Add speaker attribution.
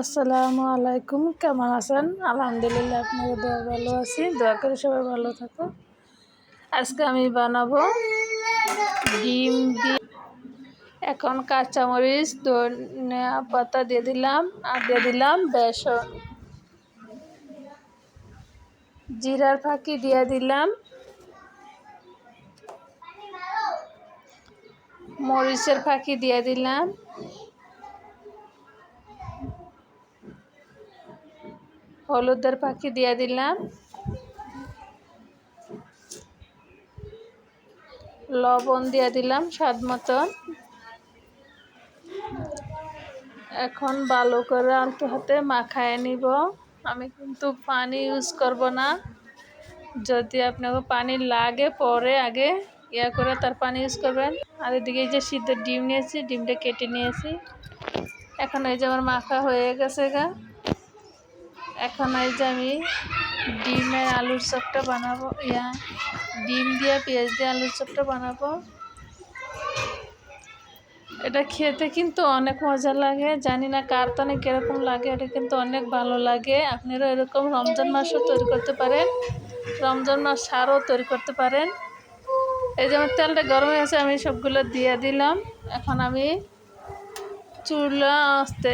Speaker 1: আসসালামু আলাইকুম, কেমন আছেন? আলহামদুলিল্লাহ, আপনাকে দোয়া ভালো আছি। দোয়া করে সবাই ভালো থাকো। আজকে আমি বানাবো ডিম দিয়ে। এখন কাঁচামরিচ, ধনিয়া পাতা দিয়ে দিলাম, আর দিয়ে দিলাম বেসন, জিরার ফাঁকি দিয়ে দিলাম, মরিচের ফাঁকি দিয়ে দিলাম, হলুদের ফাঁকি দিয়ে দিলাম, লবণ দিয়ে দিলাম স্বাদ মতন। এখন ভালো করে আলতো হাতে মাখায় নিব। আমি কিন্তু পানি ইউজ করব না। যদি আপনাকে পানি লাগে পরে আগে করে তার পানি ইউজ করবেন। আর এদিকে এই যে সিদ্ধ ডিম নিয়েছি, ডিমটা কেটে নিয়েছি। এখন এই যে আমার মাখা হয়ে গেছে গা। এখন এই যে আমি ডিমের আলুর চপটা বানাবো, ডিম দিয়ে পেঁয়াজ দিয়ে আলুর চপটা বানাবো। এটা খেতে কিন্তু অনেক মজা লাগে, জানি না কার তানে কীরকম লাগে, এটা কিন্তু অনেক ভালো লাগে। আপনারা এরকম রমজান মাসও তৈরি করতে পারেন, রমজান মাস ছাড়াও তৈরি করতে পারেন। এই যে আমার তেলটা গরম হয়ে গেছে, আমি সবগুলো দিয়ে দিলাম। এখন আমি চুলা আস্তে